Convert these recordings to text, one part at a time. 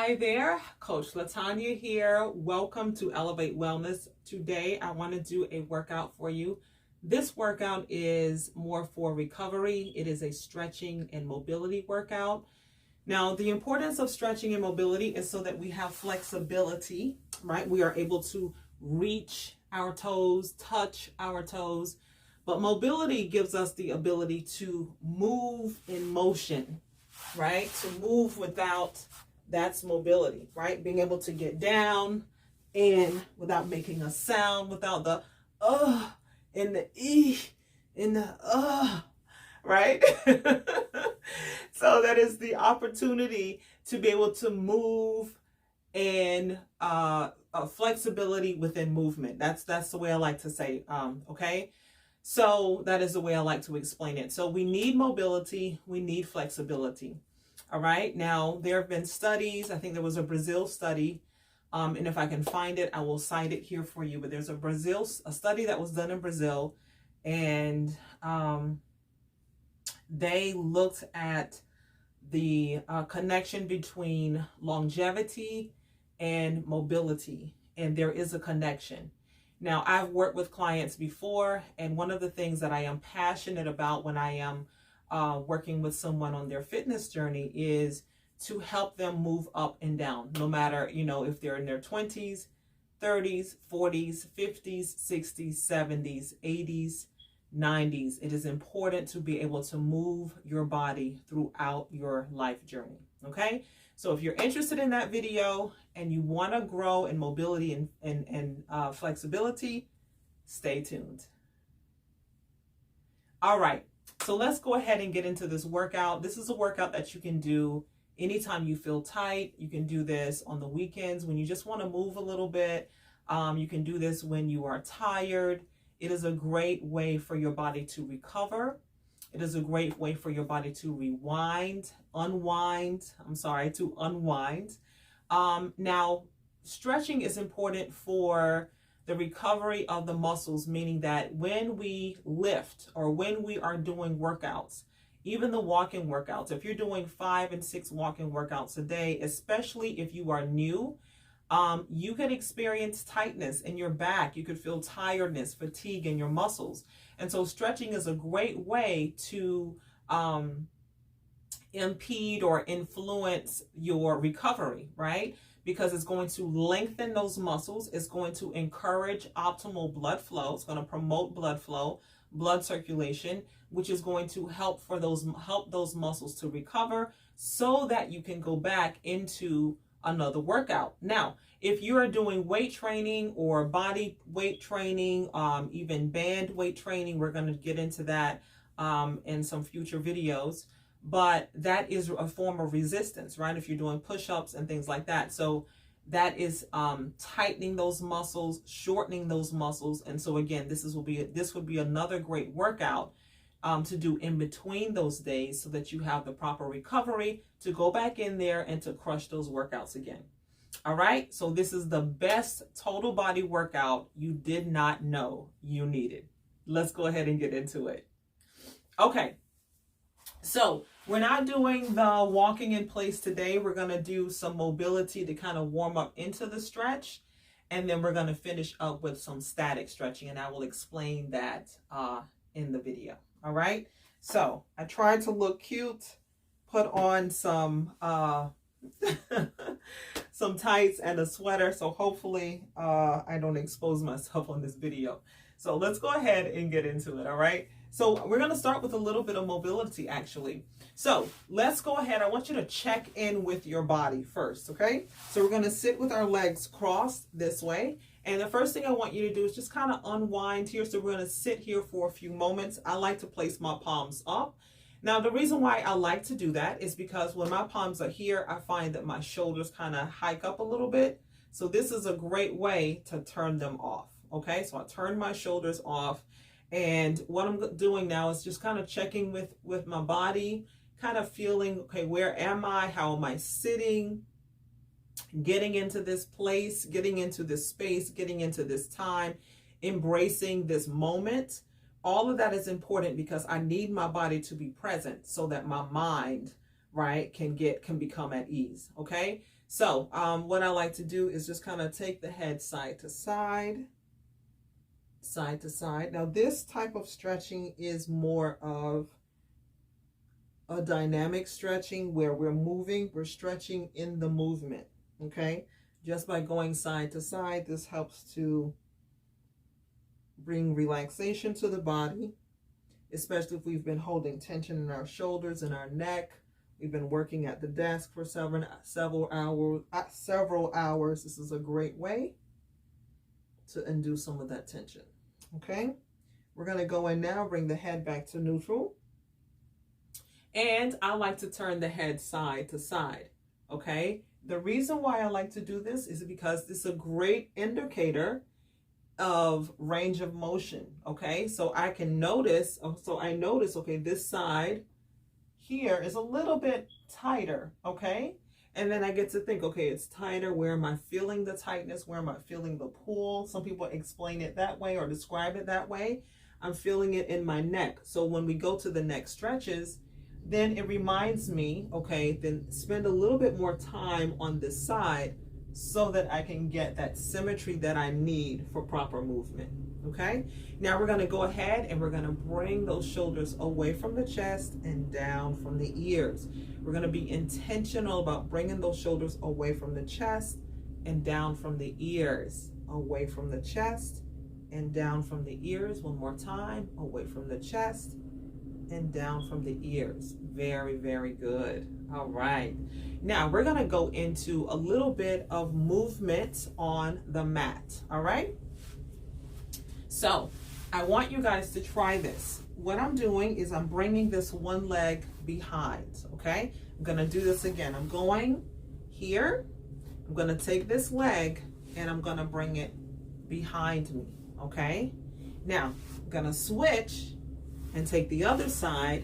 Hi there, Coach Latanya here. Welcome to Elevate Wellness. Today I want to do a workout for you. This workout is more for recovery. It is a stretching and mobility workout. Now, the importance of stretching and mobility is so that we have flexibility, right? We are able to reach our toes, touch our toes, but mobility gives us the ability to move in motion, right? To move that's mobility, right? Being able to get down and without making a sound, without the and the and the right? So that is the opportunity to be able to move and flexibility within movement. That's the way I like to say. Okay. So that is the way I like to explain it. So we need mobility, we need flexibility. All right. Now, there have been studies. I think there was a Brazil study. And if I can find it, I will cite it here for you. But there's a study that was done in Brazil. And they looked at the connection between longevity and mobility. And there is a connection. Now, I've worked with clients before. And one of the things that I am passionate about when I am working with someone on their fitness journey is to help them move up and down, no matter, if they're in their 20s, 30s, 40s, 50s, 60s, 70s, 80s, 90s. It is important to be able to move your body throughout your life journey. Okay. So if you're interested in that video and you want to grow in mobility and flexibility, stay tuned. All right. So let's go ahead and get into this workout. This is a workout that you can do anytime you feel tight. You can do this on the weekends when you just want to move a little bit. You can do this when you are tired. It is a great way for your body to recover. It is a great way for your body to unwind. Now, stretching is important for the recovery of the muscles, meaning that when we lift or when we are doing workouts, even the walking workouts, if you're doing 5 and 6 walking workouts a day, especially if you are new, you could experience tightness in your back. You could feel tiredness, fatigue in your muscles. And so stretching is a great way to impede or influence your recovery, right? Because it's going to lengthen those muscles. It's going to encourage optimal blood flow. It's going to promote blood flow, blood circulation, which is going to help those muscles to recover so that you can go back into another workout. Now, if you are doing weight training or body weight training, even band weight training, we're going to get into that in some future videos. But that is a form of resistance, right? If you're doing push-ups and things like that. So that is tightening those muscles, shortening those muscles. And so again, this would be another great workout to do in between those days so that you have the proper recovery to go back in there and to crush those workouts again. All right. So this is the best total body workout you did not know you needed. Let's go ahead and get into it. Okay. So we're not doing the walking in place today. We're going to do some mobility to kind of warm up into the stretch. And then we're going to finish up with some static stretching. And I will explain that in the video. All right. So I tried to look cute, put on some some tights and a sweater. So hopefully I don't expose myself on this video. So let's go ahead and get into it. All right. So we're going to start with a little bit of mobility, actually. So let's go ahead. I want you to check in with your body first, okay? So we're going to sit with our legs crossed this way. And the first thing I want you to do is just kind of unwind here. So we're going to sit here for a few moments. I like to place my palms up. Now, the reason why I like to do that is because when my palms are here, I find that my shoulders kind of hike up a little bit. So this is a great way to turn them off, okay? So I turn my shoulders off. And what I'm doing now is just kind of checking with my body, kind of feeling, okay, where am I? How am I sitting? Getting into this place, getting into this space, getting into this time, embracing this moment. All of that is important because I need my body to be present so that my mind, right, can become at ease. Okay. So what I like to do is just kind of take the head side to side, side to side. Now this type of stretching is more of a dynamic stretching where we're stretching in the movement, okay? Just by going side to side, this helps to bring relaxation to the body, especially if we've been holding tension in our shoulders and our neck. We've been working at the desk for several hours. This is a great way to undo some of that tension, okay? We're going to go in now, bring the head back to neutral. And I like to turn the head side to side, okay? The reason why I like to do this is because this is a great indicator of range of motion, okay? So I can notice, okay, this side here is a little bit tighter, okay? And then I get to think, okay, it's tighter. Where am I feeling the tightness? Where am I feeling the pull? Some people explain it that way or describe it that way. I'm feeling it in my neck. So when we go to the neck stretches, then it reminds me, okay, then spend a little bit more time on this side so that I can get that symmetry that I need for proper movement, okay? Now we're gonna go ahead and we're gonna bring those shoulders away from the chest and down from the ears. We're gonna be intentional about bringing those shoulders away from the chest and down from the ears. Away from the chest and down from the ears. One more time, away from the chest and down from the ears. Very, very good. All right. Now we're going to go into a little bit of movement on the mat. All right. So I want you guys to try this. What I'm doing is I'm bringing this one leg behind. Okay. I'm going to do this again. I'm going here. I'm going to take this leg and I'm going to bring it behind me. Okay. Now I'm going to switch and take the other side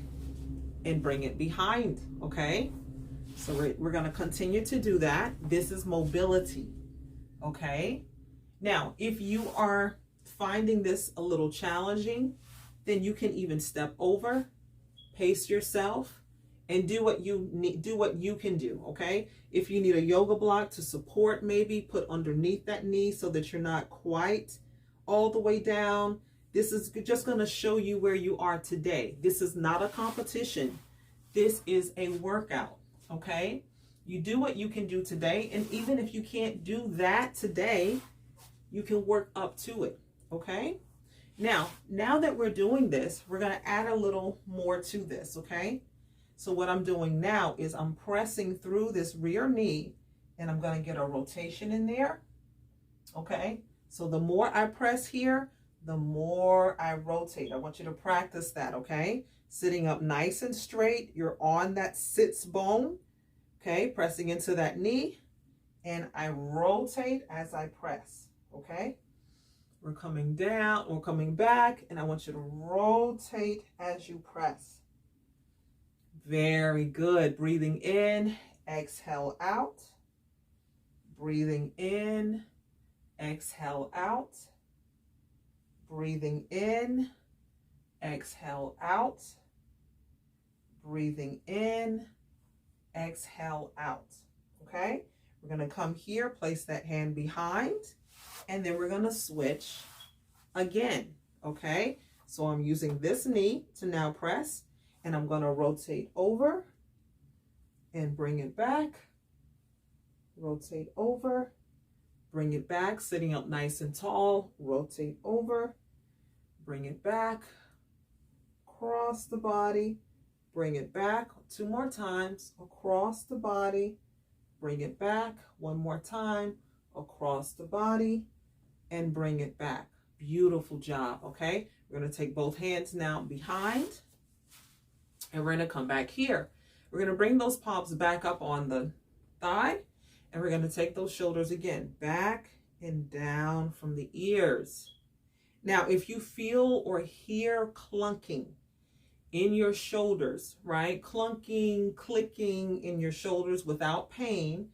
and bring it behind, okay? So we're gonna continue to do that. This is mobility, okay? Now, if you are finding this a little challenging, then you can even step over, pace yourself, and do what you can do, okay? If you need a yoga block to support, maybe put underneath that knee so that you're not quite all the way down. This is just going to show you where you are today. This is not a competition. This is a workout, okay? You do what you can do today, and even if you can't do that today, you can work up to it, okay? Now that we're doing this, we're going to add a little more to this, okay? So what I'm doing now is I'm pressing through this rear knee, and I'm going to get a rotation in there, okay? So the more I press here, the more I rotate. I want you to practice that, okay? Sitting up nice and straight. You're on that sits bone, okay? Pressing into that knee, and I rotate as I press, okay? We're coming down, we're coming back, and I want you to rotate as you press. Very good. Breathing in, exhale out. Breathing in, exhale out. Breathing in, exhale out. Breathing in, exhale out. Okay? We're going to come here, place that hand behind, and then we're going to switch again. Okay? So I'm using this knee to now press, and I'm going to rotate over and bring it back. Rotate over. Bring it back, sitting up nice and tall. Rotate over, bring it back, across the body, bring it back. 2 more times, across the body, bring it back. 1 more time, across the body, and bring it back. Beautiful job, okay? We're going to take both hands now behind, and we're going to come back here. We're going to bring those palms back up on the thigh. And we're going to take those shoulders again, back and down from the ears. Now, if you feel or hear clunking in your shoulders, right? Clunking, clicking in your shoulders without pain,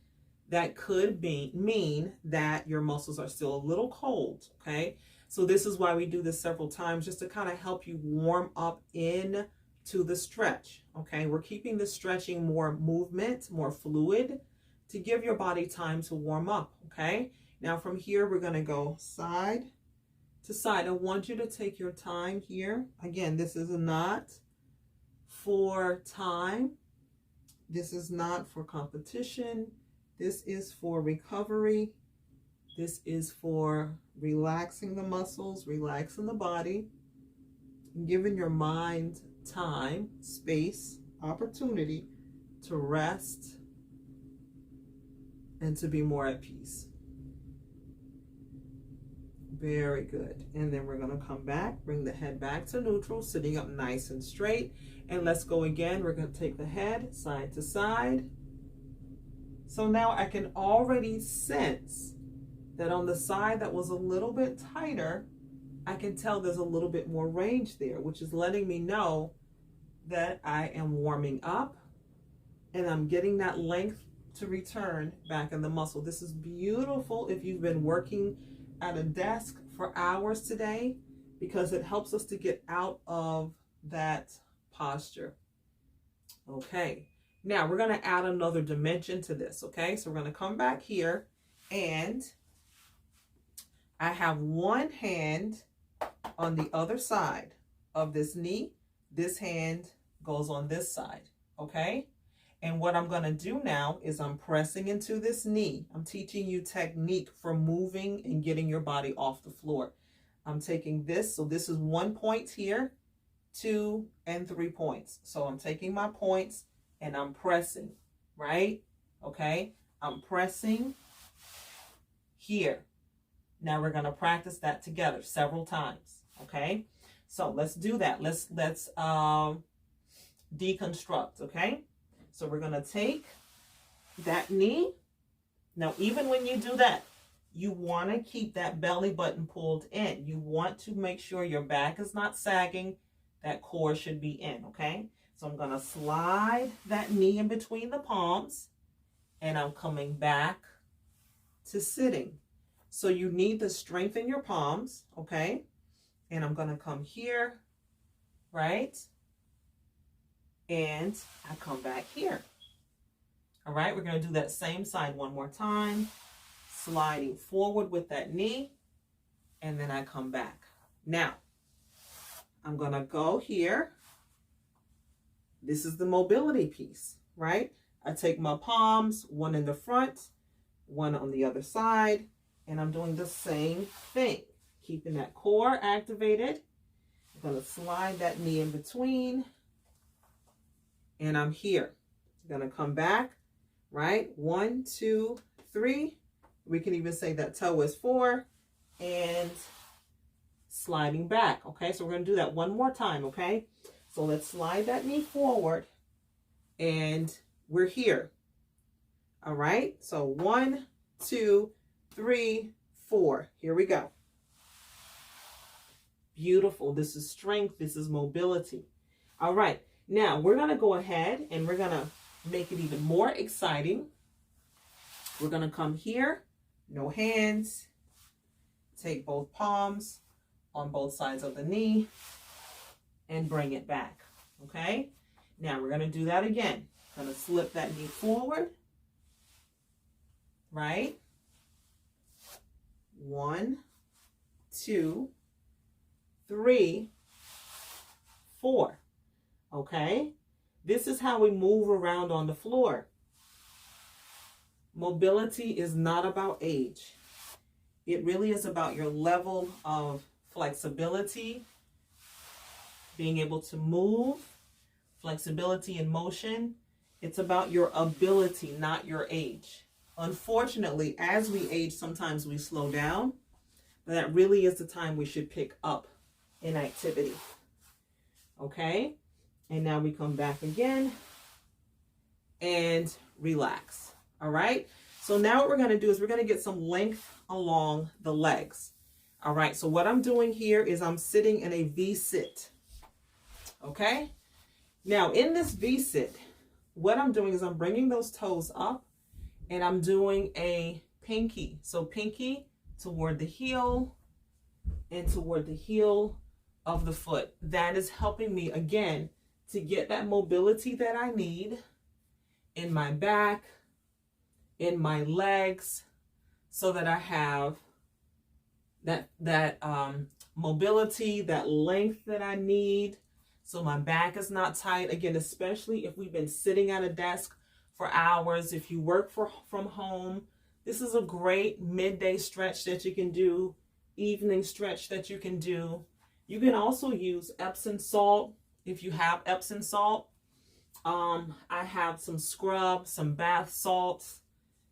that could mean that your muscles are still a little cold, okay? So this is why we do this several times, just to kind of help you warm up in to the stretch, okay? We're keeping the stretching more movement, more fluid, to give your body time to warm up, okay? Now from here, we're gonna go side to side. I want you to take your time here. Again, this is not for time. This is not for competition. This is for recovery. This is for relaxing the muscles, relaxing the body, giving your mind time, space, opportunity to rest and to be more at peace. Very good. And then we're going to come back, bring the head back to neutral, sitting up nice and straight. And let's go again. We're going to take the head side to side. So now I can already sense that on the side that was a little bit tighter, I can tell there's a little bit more range there, which is letting me know that I am warming up and I'm getting that length to return back in the muscle. This is beautiful if you've been working at a desk for hours today, because it helps us to get out of that posture. Okay, now we're going to add another dimension to this. Okay, so we're going to come back here, and I have one hand on the other side of this knee. This hand goes on this side. Okay, and what I'm going to do now is I'm pressing into this knee. I'm teaching you technique for moving and getting your body off the floor. I'm taking this, so this is 1 point here, 2 and 3 points. So I'm taking my points and I'm pressing, right? Okay, I'm pressing here. Now we're going to practice that together several times. Okay, so let's do that. Let's deconstruct. Okay, so we're going to take that knee. Now, even when you do that, you want to keep that belly button pulled in. You want to make sure your back is not sagging. That core should be in, okay? So I'm going to slide that knee in between the palms, and I'm coming back to sitting. So you need to strengthen your palms, okay? And I'm going to come here, right? And I come back here. All right, we're going to do that same side one more time. Sliding forward with that knee, and then I come back. Now, I'm going to go here. This is the mobility piece, right? I take my palms, one in the front, one on the other side, and I'm doing the same thing, keeping that core activated. I'm going to slide that knee in between, and I'm here. I'm going to come back, right? 1, 2, 3. We can even say that toe is 4 and sliding back. Okay, so we're going to do that one more time. Okay, so let's slide that knee forward and we're here. All right, so 1, 2, 3, 4. Here we go. Beautiful. This is strength. This is mobility. All right, now we're going to go ahead and we're going to make it even more exciting. We're going to come here. No hands. Take both palms on both sides of the knee and bring it back. Okay? Now we're going to do that again. Going to slip that knee forward. Right? 1, 2, 3, 4. Okay? This is how we move around on the floor. Mobility is not about age. It really is about your level of flexibility, being able to move, flexibility in motion. It's about your ability, not your age. Unfortunately, as we age, sometimes we slow down, but that really is the time we should pick up in activity. Okay? And now we come back again and relax. All right, so now what we're going to do is we're going to get some length along the legs. All right, so what I'm doing here is I'm sitting in a V-sit. Okay, now in this V-sit, what I'm doing is I'm bringing those toes up and I'm doing a pinky. So pinky toward the heel and toward the heel of the foot. That is helping me, again, to get that mobility that I need in my back, in my legs so that I have that mobility, that length that I need, so my back is not tight. Again, especially if we've been sitting at a desk for hours. If you work from home, this is a great midday stretch that you can do, evening stretch that you can do. You can also use Epsom salt if you have Epsom salt. I have some scrub, some bath salts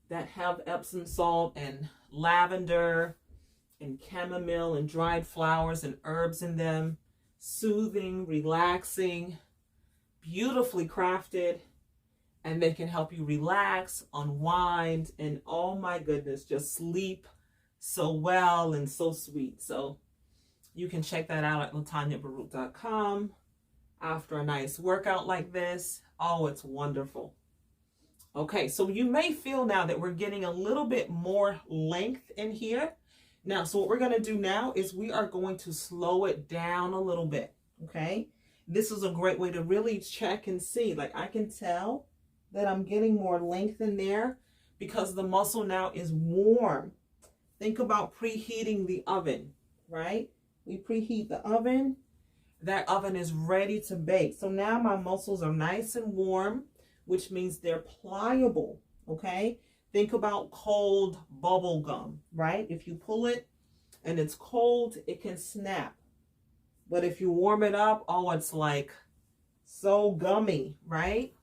that have Epsom salt and lavender and chamomile and dried flowers and herbs in them. Soothing, relaxing, beautifully crafted, and they can help you relax, unwind, and oh my goodness, just sleep so well and so sweet. So you can check that out at LaTanyaBaruch.com after a nice workout like this. Oh, it's wonderful. Okay, so you may feel now that we're getting a little bit more length in here. Now, so what we're going to do now is we are going to slow it down a little bit, okay? This is a great way to really check and see. Like, I can tell that I'm getting more length in there because the muscle now is warm. Think about preheating the oven, right? We preheat the oven. That oven is ready to bake. So now my muscles are nice and warm, which means they're pliable, okay? Think about cold bubble gum, right? If you pull it and it's cold, it can snap. But if you warm it up, oh, it's like so gummy, right?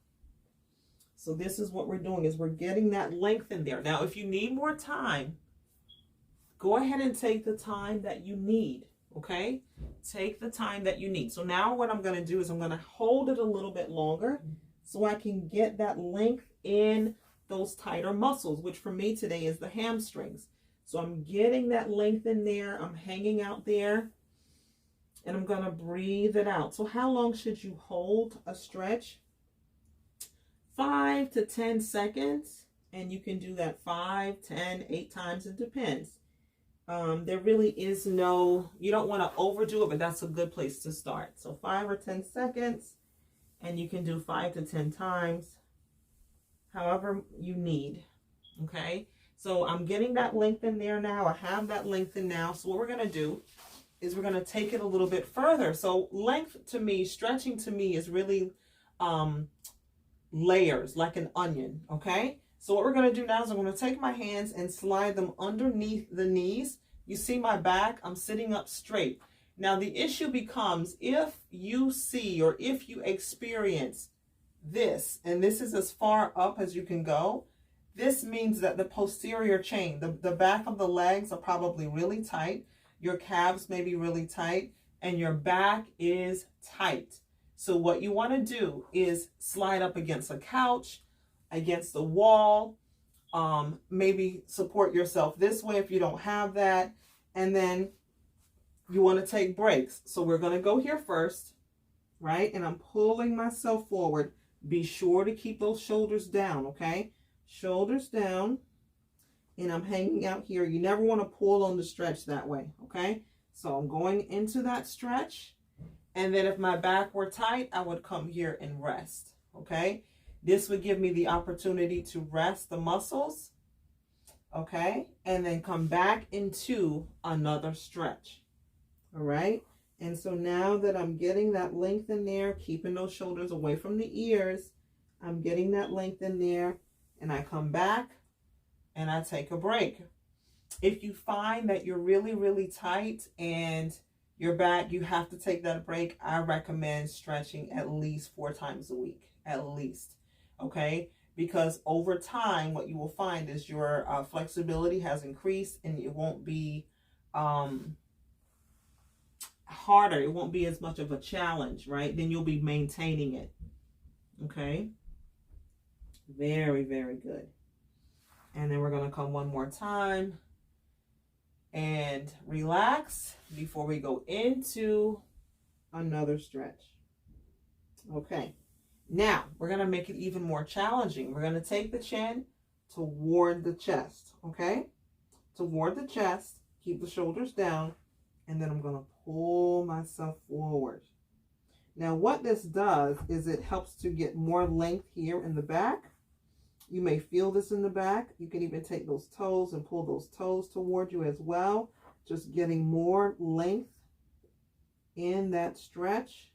So this is what we're doing, is we're getting that length in there. Now, if you need more time, go ahead and take the time that you need, okay? Take the time that you need. So now what I'm going to do is I'm going to hold it a little bit longer so I can get that length in those tighter muscles, which for me today is the hamstrings. So I'm getting that length in there. I'm hanging out there, and I'm going to breathe it out. So how long should you hold a stretch? 5 to 10 seconds, and you can do that 5, 10, 8 times. It depends. There really is no, you don't want to overdo it, but that's a good place to start. So 5 or 10 seconds, and you can do 5 to 10 times, however you need. Okay, so I'm getting that length in there now. I have that length in now. So what we're going to do is we're going to take it a little bit further. So length to me, stretching to me, is really layers, like an onion. Okay, so what we're going to do now is I'm going to take my hands and slide them underneath the knees. You see my back? I'm sitting up straight. Now the issue becomes if you see or if you experience this, and this is as far up as you can go, this means that the posterior chain, the back of the legs are probably really tight. Your calves may be really tight, and your back is tight. So what you want to do is slide up against a couch, against the wall, maybe support yourself this way if you don't have that, and then you want to take breaks. So we're going to go here first, right? And I'm pulling myself forward. Be sure to keep those shoulders down, okay? Shoulders down, and I'm hanging out here. You never want to pull on the stretch that way, okay? So I'm going into that stretch, and then if my back were tight, I would come here and rest, okay? This would give me the opportunity to rest the muscles, okay? And then come back into another stretch, all right? And so now that I'm getting that length in there, keeping those shoulders away from the ears, I'm getting that length in there, and I come back and I take a break. If you find that you're really, really tight and your back, you have to take that break, I recommend stretching at least 4 times a week, at least, okay? Because over time, what you will find is your flexibility has increased, and it won't be harder. It won't be as much of a challenge, right? Then you'll be maintaining it, okay? Very, very good. And then we're going to come one more time and relax before we go into another stretch. Okay. Now, we're going to make it even more challenging. We're going to take the chin toward the chest, okay? Toward the chest, keep the shoulders down, and then I'm going to pull myself forward. Now, what this does is it helps to get more length here in the back, You may feel this in the back. You can even take those toes and pull those toes toward you as well. Just getting more length in that stretch.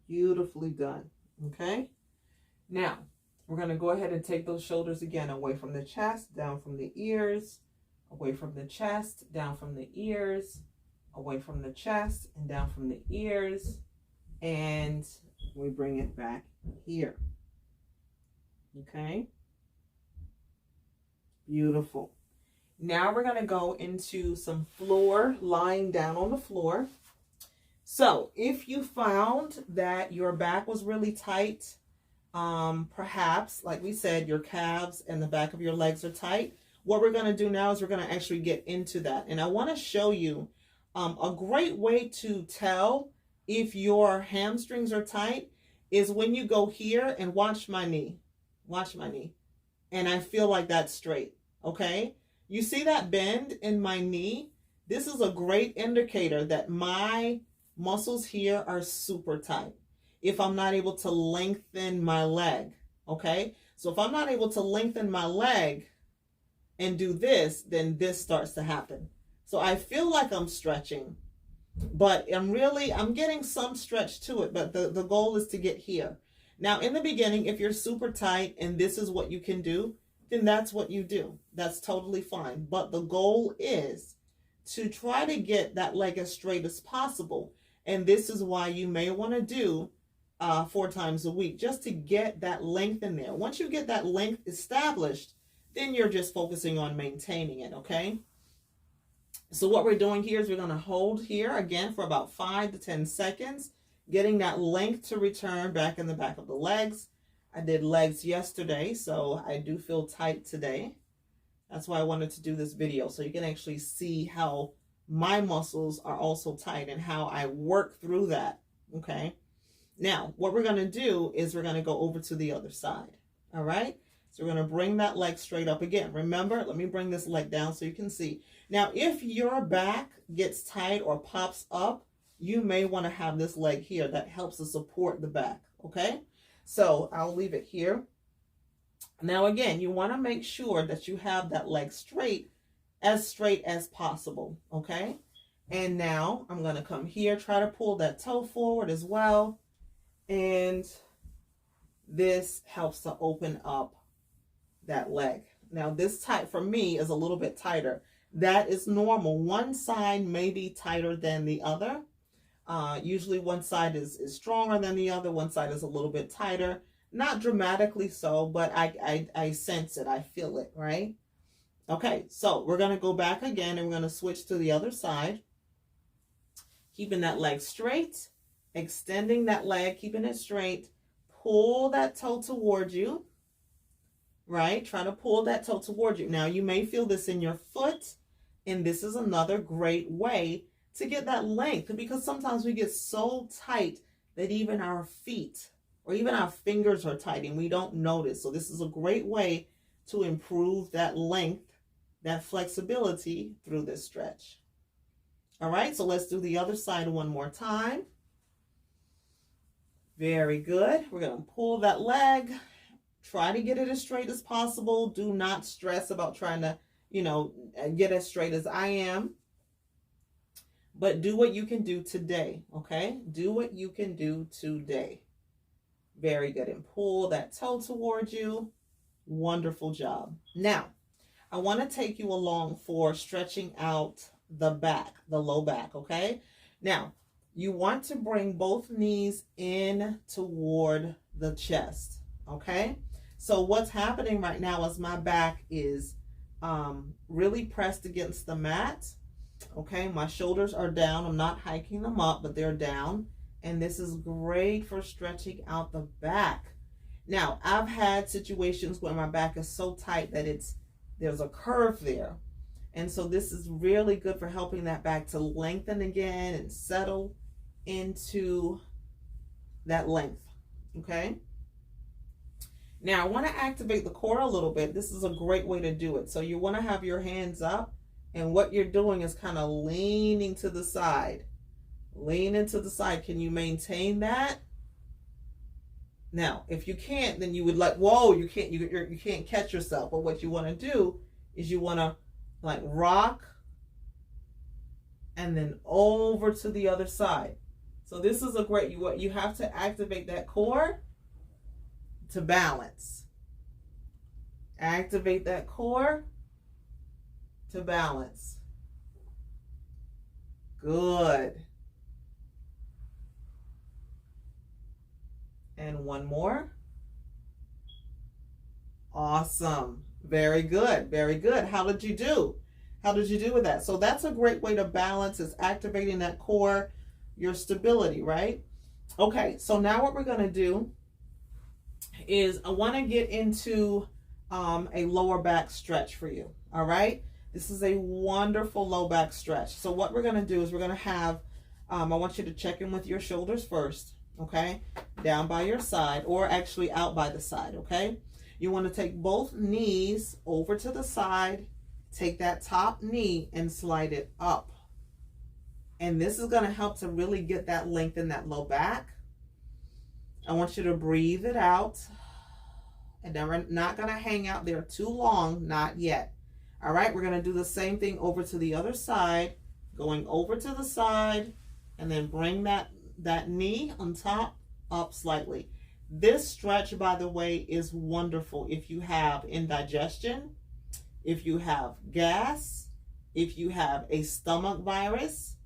Beautifully done. Okay. Now, we're going to go ahead and take those shoulders again away from the chest, down from the ears, away from the chest, down from the ears, away from the chest, and down from the ears. And we bring it back here. Okay. Beautiful. Now we're going to go into some floor, lying down on the floor. So if you found that your back was really tight, perhaps, like we said, your calves and the back of your legs are tight, what we're going to do now is we're going to actually get into that. And I want to show you a great way to tell if your hamstrings are tight is when you go here and watch my knee. Watch my knee. And I feel like that's straight. Okay? You see that bend in my knee? This is a great indicator that my muscles here are super tight. If I'm not able to lengthen my leg. Okay? So if I'm not able to lengthen my leg and do this, then this starts to happen. So I feel like I'm stretching, but I'm getting some stretch to it, but the goal is to get here. Now, in the beginning, if you're super tight and this is what you can do, then that's what you do. That's totally fine. But the goal is to try to get that leg as straight as possible. And this is why you may want to do 4 times a week, just to get that length in there. Once you get that length established, then you're just focusing on maintaining it, okay? So what we're doing here is we're going to hold here again for about 5 to 10 seconds, getting that length to return back in the back of the legs. I did legs yesterday, so I do feel tight today. That's why I wanted to do this video, so you can actually see how my muscles are also tight and how I work through that, okay? Now, what we're going to do is we're going to go over to the other side, all right? So we're going to bring that leg straight up again. Remember, let me bring this leg down so you can see. Now, if your back gets tight or pops up, you may want to have this leg here. That helps to support the back, okay? So I'll leave it here. Now, again, you want to make sure that you have that leg straight as possible, okay? And now I'm going to come here, try to pull that toe forward as well. And this helps to open up that leg. Now, this tight for me is a little bit tighter. That is normal. One side may be tighter than the other. Usually one side is stronger than the other. One side is a little bit tighter. Not dramatically so, but I sense it. I feel it, right? Okay, so we're going to go back again and we're going to switch to the other side. Keeping that leg straight, extending that leg, keeping it straight. Pull that toe toward you, right? Try to pull that toe toward you. Now, you may feel this in your foot, and this is another great way to get that length, because sometimes we get so tight that even our feet or even our fingers are tight and we don't notice. So this is a great way to improve that length, that flexibility through this stretch. All right, so let's do the other side one more time. Very good. We're going to pull that leg. Try to get it as straight as possible. Do not stress about trying to, get as straight as I am. But do what you can do today, okay? Do what you can do today. Very good. And pull that toe towards you. Wonderful job. Now, I want to take you along for stretching out the back, the low back, okay? Now, you want to bring both knees in toward the chest, okay? So what's happening right now is my back is really pressed against the mat, okay? My shoulders are down. I'm not hiking them up, but they're down. And this is great for stretching out the back. Now, I've had situations where my back is so tight that there's a curve there. And so this is really good for helping that back to lengthen again and settle into that length, okay? Now, I want to activate the core a little bit. This is a great way to do it. So you want to have your hands up, and what you're doing is kind of leaning to the side. Lean into the side. Can you maintain that? Now, if you can't, then you would like, whoa, you can't catch yourself. But what you want to do is you want to like rock and then over to the other side. So this is a great, you have to activate that core to balance. Activate that core to balance. Good. And one more. Awesome. Very good. Very good. How did you do? How did you do with that? So that's a great way to balance, is activating that core, your stability, right? Okay, so now what we're going to do is I want to get into a lower back stretch for you. All right. This is a wonderful low back stretch. So what we're going to do is we're going to have, I want you to check in with your shoulders first. Okay. Down by your side, or actually out by the side. Okay. You want to take both knees over to the side, take that top knee and slide it up. And this is going to help to really get that length in that low back. I want you to breathe it out. And then we're not going to hang out there too long, not yet. All right, we're going to do the same thing over to the other side, going over to the side, and then bring that knee on top up slightly. This stretch, by the way, is wonderful if you have indigestion, if you have gas, if you have a stomach virus.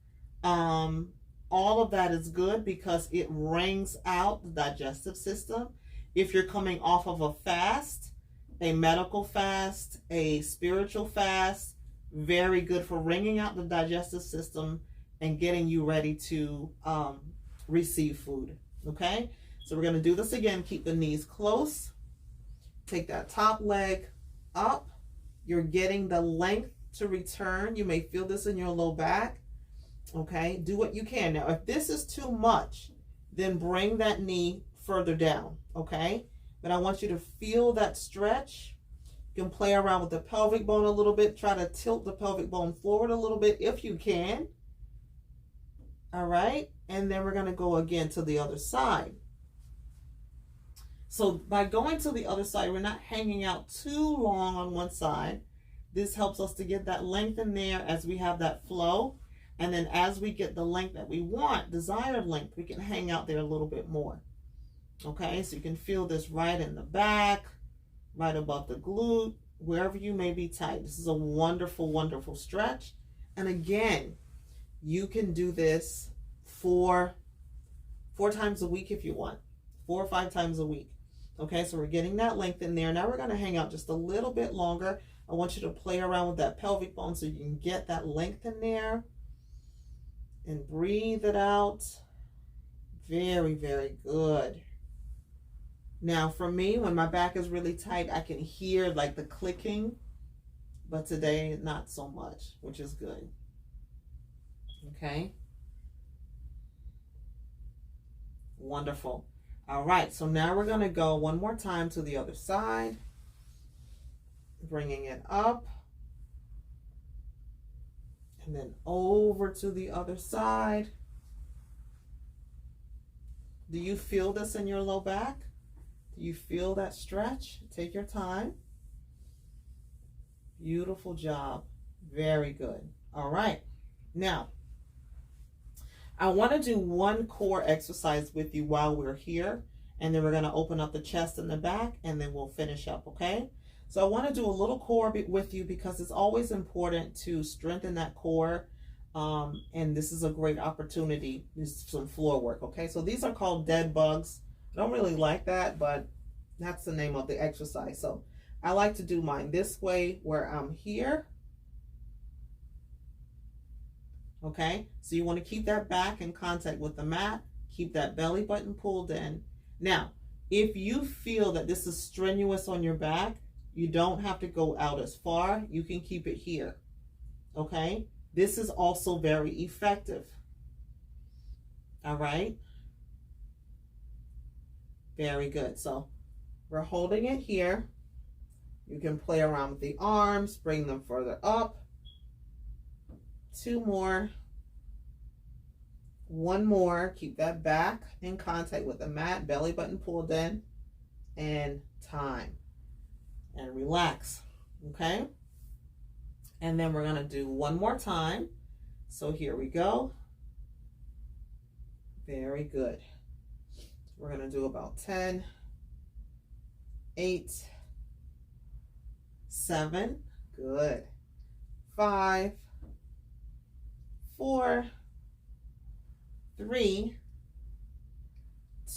All of that is good because it wrings out the digestive system. If you're coming off of a fast, a medical fast, a spiritual fast, very good for wringing out the digestive system and getting you ready to receive food. Okay, so we're going to do this again. Keep the knees close. Take that top leg up. You're getting the length to return. You may feel this in your low back. Okay, do what you can. Now, if this is too much, then bring that knee further down. Okay, but I want you to feel that stretch. You can play around with the pelvic bone a little bit. Try to tilt the pelvic bone forward a little bit if you can. All right, and then we're going to go again to the other side. So by going to the other side, we're not hanging out too long on one side. This helps us to get that length in there as we have that flow. And then as we get the length that we want, desired length, we can hang out there a little bit more. Okay, so you can feel this right in the back, right above the glute, wherever you may be tight. This is a wonderful, wonderful stretch. And again, you can do this four times a week if you want, 4 or 5 times a week. Okay, so we're getting that length in there. Now we're going to hang out just a little bit longer. I want you to play around with that pelvic bone so you can get that length in there. And breathe it out. Very, very good. Now for me, when my back is really tight, I can hear like the clicking, but today not so much, which is good. Okay. Wonderful. All right, so now we're going to go one more time to the other side, bringing it up. And then over to the other side. Do you feel this in your low back? Do you feel that stretch? Take your time. Beautiful job. Very good. All right. Now, I want to do one core exercise with you while we're here. And then we're going to open up the chest and the back, and then we'll finish up, okay? So I want to do a little core with you because it's always important to strengthen that core. And this is a great opportunity. This is some floor work, okay? So these are called dead bugs. I don't really like that, but that's the name of the exercise. So I like to do mine this way where I'm here. Okay, so you want to keep that back in contact with the mat. Keep that belly button pulled in. Now, if you feel that this is strenuous on your back, you don't have to go out as far. You can keep it here. Okay, this is also very effective. All right. Very good. So we're holding it here. You can play around with the arms, bring them further up. 2 more. One more. Keep that back in contact with the mat, belly button pulled in, and time. And relax. Okay? And then we're going to do one more time. So here we go. Very good. We're going to do about 10, 8, 7. Good. 5, 4, 3,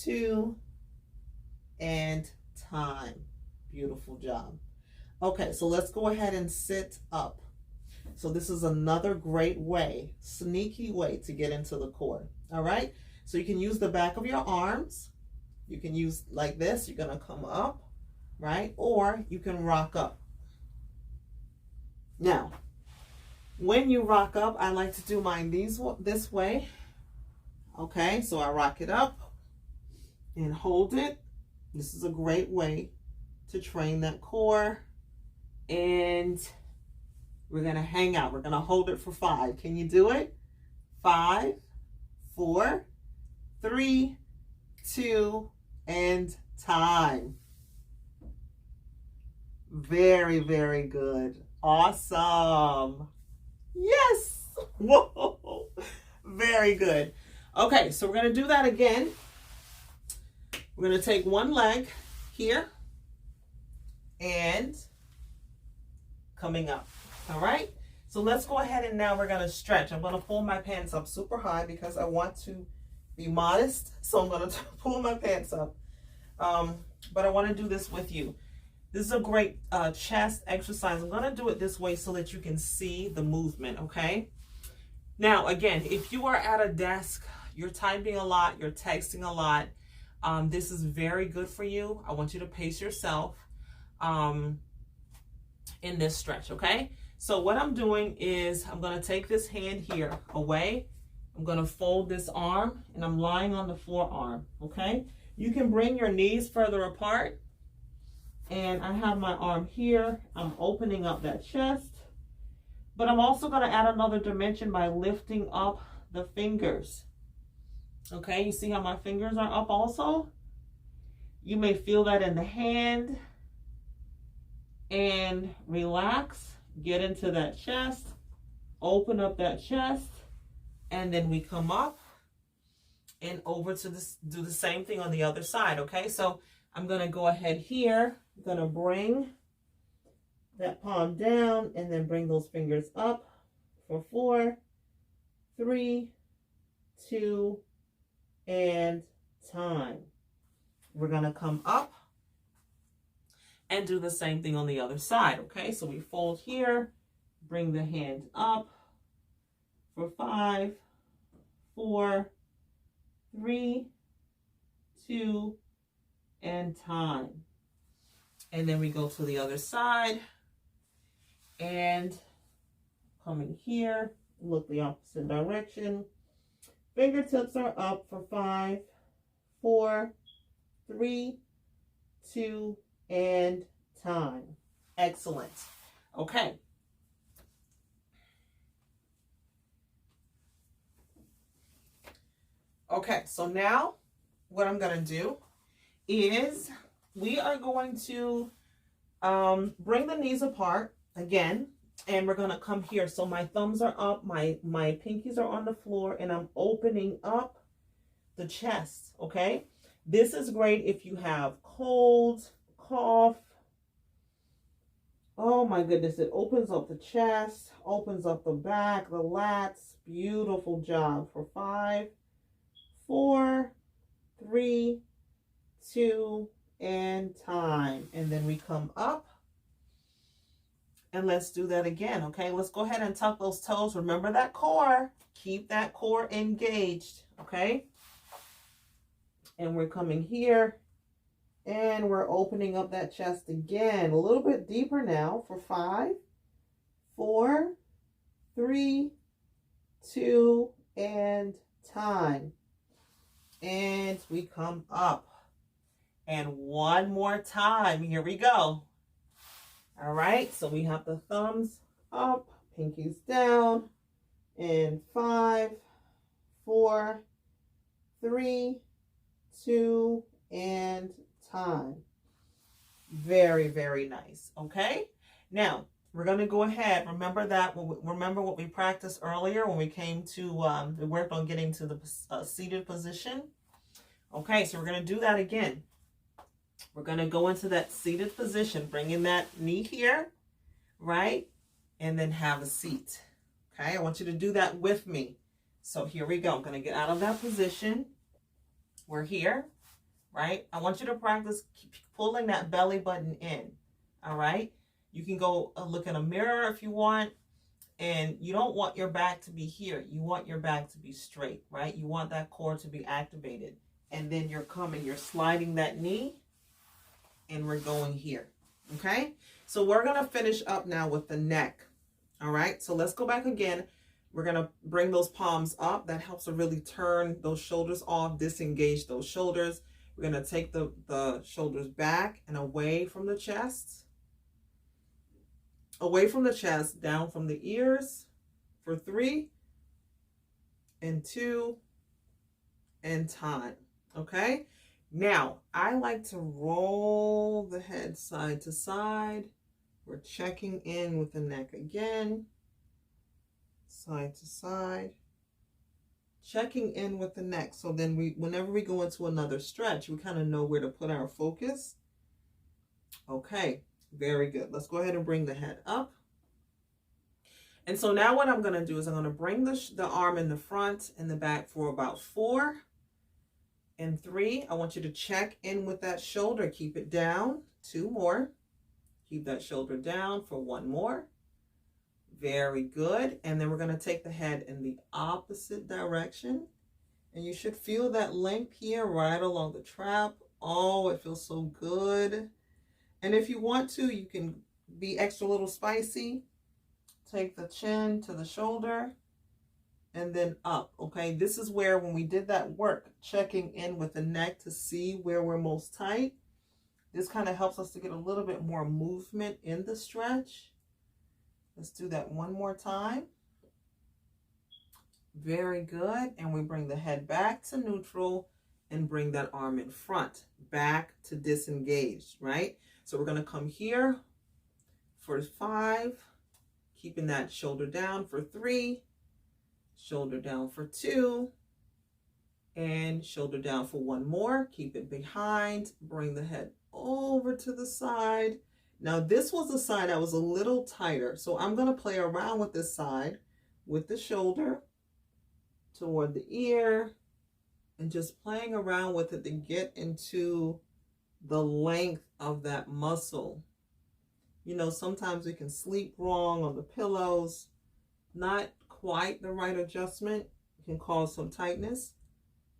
2, and time. Beautiful job. Okay, so let's go ahead and sit up. So this is another great way, sneaky way to get into the core. All right, so you can use the back of your arms. You can use like this. You're going to come up, right? Or you can rock up. Now, when you rock up, I like to do mine this way. Okay, so I rock it up and hold it. This is a great way to train that core. And we're going to hang out. We're going to hold it for 5. Can you do it? 5, 4, 3, 2, and time. Very, very good. Awesome. Yes. Whoa. Very good. Okay, so we're going to do that again. We're going to take one leg here and coming up. All right, so let's go ahead and now we're going to stretch. I'm going to pull my pants up super high because I want to be modest. So I'm going to pull my pants up. But I want to do this with you. This is a great chest exercise. I'm going to do it this way so that you can see the movement, okay? Now, again, if you are at a desk, you're typing a lot, you're texting a lot, this is very good for you. I want you to pace yourself in this stretch, okay? So what I'm doing is I'm going to take this hand here away. I'm going to fold this arm and I'm lying on the forearm, okay? You can bring your knees further apart. And I have my arm here. I'm opening up that chest. But I'm also going to add another dimension by lifting up the fingers. Okay, you see how my fingers are up also? You may feel that in the hand. And relax. Get into that chest. Open up that chest. And then we come up and over to this, do the same thing on the other side, okay? So I'm going to go ahead here. I'm going to bring that palm down and then bring those fingers up for 4, 3, 2, and time. We're going to come up and do the same thing on the other side, okay? So we fold here, bring the hand up for 5, 4, 3, 2, and time. And then we go to the other side and coming here, look the opposite direction. Fingertips are up for 5, 4, 3, 2, and time. Excellent. Okay. Okay, so now what I'm going to do is we are going to bring the knees apart again, and we're going to come here. So my thumbs are up, my pinkies are on the floor, and I'm opening up the chest, okay? This is great if you have cold, cough. Oh my goodness, it opens up the chest, opens up the back, the lats. Beautiful job for 5, 4, 3, 2, and time. And then we come up and let's do that again. Okay, let's go ahead and tuck those toes. Remember that core. Keep that core engaged. Okay, and we're coming here and we're opening up that chest again a little bit deeper now for 5, 4, 3, 2, and time. And we come up. And one more time. Here we go. All right. So we have the thumbs up, pinkies down. And 5, 4, 3, 2, and time. Very, very nice. Okay. Now we're going to go ahead. Remember what we practiced earlier when we came to, we worked on getting to the seated position. Okay. So we're going to do that again. We're going to go into that seated position, bringing that knee here, right? And then have a seat. Okay. I want you to do that with me. So here we go. I'm going to get out of that position. We're here, right? I want you to practice pulling that belly button in. All right. You can go look in a mirror if you want, and you don't want your back to be here. You want your back to be straight, right? You want that core to be activated. And then you're sliding that knee, and we're going here. Okay. So we're going to finish up now with the neck. All right. So let's go back again. We're going to bring those palms up. That helps to really turn those shoulders off, disengage those shoulders. We're going to take the shoulders back and away from the chest. Away from the chest, down from the ears for 3 and 2 and time. Okay. Now, I like to roll the head side to side. We're checking in with the neck again. Side to side. Checking in with the neck. So then whenever we go into another stretch, we kind of know where to put our focus. Okay. Very good. Let's go ahead and bring the head up. And so now what I'm going to do is I'm going to bring the arm in the front and the back for about 4 and 3. I want you to check in with that shoulder. Keep it down. 2 more. Keep that shoulder down for 1 more. Very good. And then we're going to take the head in the opposite direction. And you should feel that length here right along the trap. Oh, it feels so good. And if you want to, you can be extra little spicy. Take the chin to the shoulder and then up. Okay, this is where when we did that work, checking in with the neck to see where we're most tight, this kind of helps us to get a little bit more movement in the stretch. Let's do that one more time. Very good. And we bring the head back to neutral and bring that arm in front, back to disengaged, right? So we're going to come here for 5, keeping that shoulder down for 3, shoulder down for 2, and shoulder down for 1 more. Keep it behind, bring the head over to the side. Now this was the side that was a little tighter, so I'm going to play around with this side with the shoulder toward the ear and just playing around with it to get into the length of that muscle. You know, sometimes we can sleep wrong on the pillows. Not quite the right adjustment. It can cause some tightness.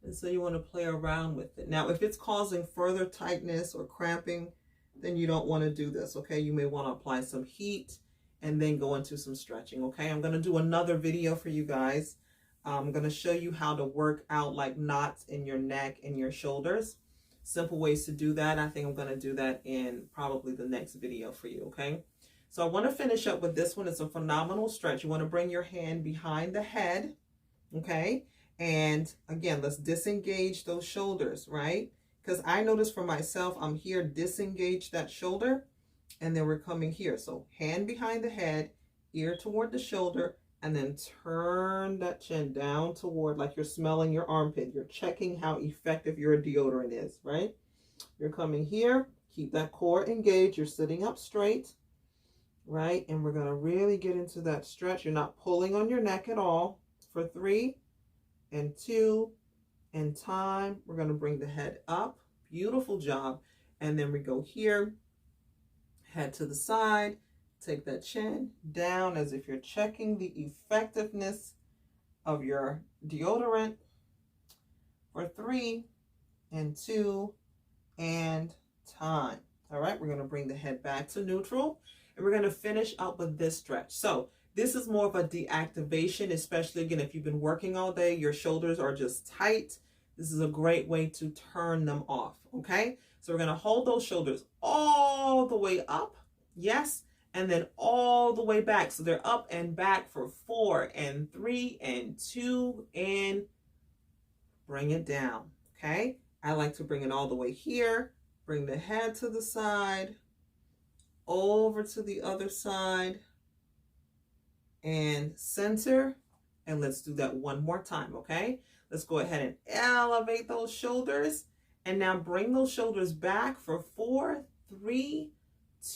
And so you want to play around with it. Now, if it's causing further tightness or cramping, then you don't want to do this, okay? You may want to apply some heat and then go into some stretching, okay? I'm going to do another video for you guys. I'm going to show you how to work out like knots in your neck and your shoulders. Simple ways to do that. I think I'm going to do that in probably the next video for you, okay? So I want to finish up with this one. It's a phenomenal stretch. You want to bring your hand behind the head, okay? And again, let's disengage those shoulders, right? Because I notice for myself, I'm here, disengage that shoulder, and then we're coming here. So hand behind the head, ear toward the shoulder, and then turn that chin down toward, like you're smelling your armpit. You're checking how effective your deodorant is, right? You're coming here, keep that core engaged. You're sitting up straight, right? And we're going to really get into that stretch. You're not pulling on your neck at all. For 3 and 2 and time. We're going to bring the head up. Beautiful job. And then we go here, head to the side. Take that chin down as if you're checking the effectiveness of your deodorant for 3 and 2 and time. All right, we're going to bring the head back to neutral and we're going to finish up with this stretch. So this is more of a deactivation, especially again, if you've been working all day, your shoulders are just tight. This is a great way to turn them off. Okay, so we're going to hold those shoulders all the way up. Yes. And then all the way back. So they're up and back for 4 and 3 and 2 and bring it down. Okay, I like to bring it all the way here, bring the head to the side, over to the other side, and center. And let's do that one more time. Okay, let's go ahead and elevate those shoulders, and now bring those shoulders back for 4, 3,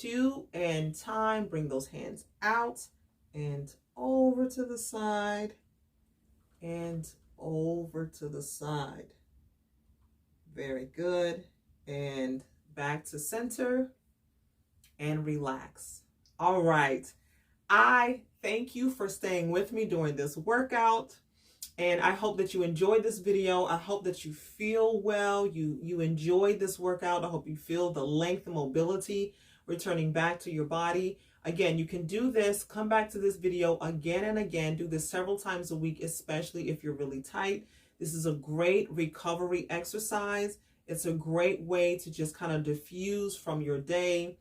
2, and time. Bring those hands out and over to the side and over to the side. Very good. And back to center and relax. All right. I thank you for staying with me during this workout. And I hope that you enjoyed this video. I hope that you feel well. You enjoyed this workout. I hope you feel the length and mobility returning back to your body. Again, you can do this. Come back to this video again and again. Do this several times a week, especially if you're really tight. This is a great recovery exercise. It's a great way to just kind of diffuse from your day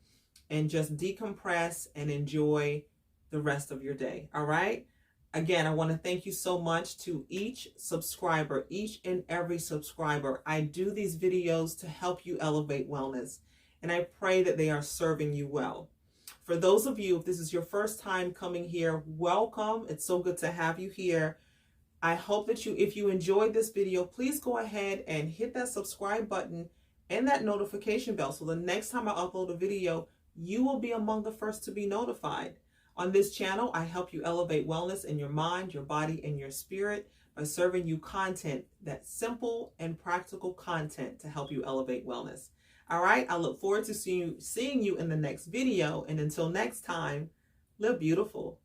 and just decompress and enjoy the rest of your day. All right. Again, I want to thank you so much to each subscriber, each and every subscriber. I do these videos to help you elevate wellness, and I pray that they are serving you well. For those of you, if this is your first time coming here, welcome. It's so good to have you here. I hope that if you enjoyed this video, please go ahead and hit that subscribe button and that notification bell, so the next time I upload a video, you will be among the first to be notified. On this channel, I help you elevate wellness in your mind, your body, and your spirit by serving you content, that's simple and practical content to help you elevate wellness. All right, I look forward to seeing you in the next video. And until next time, live beautiful.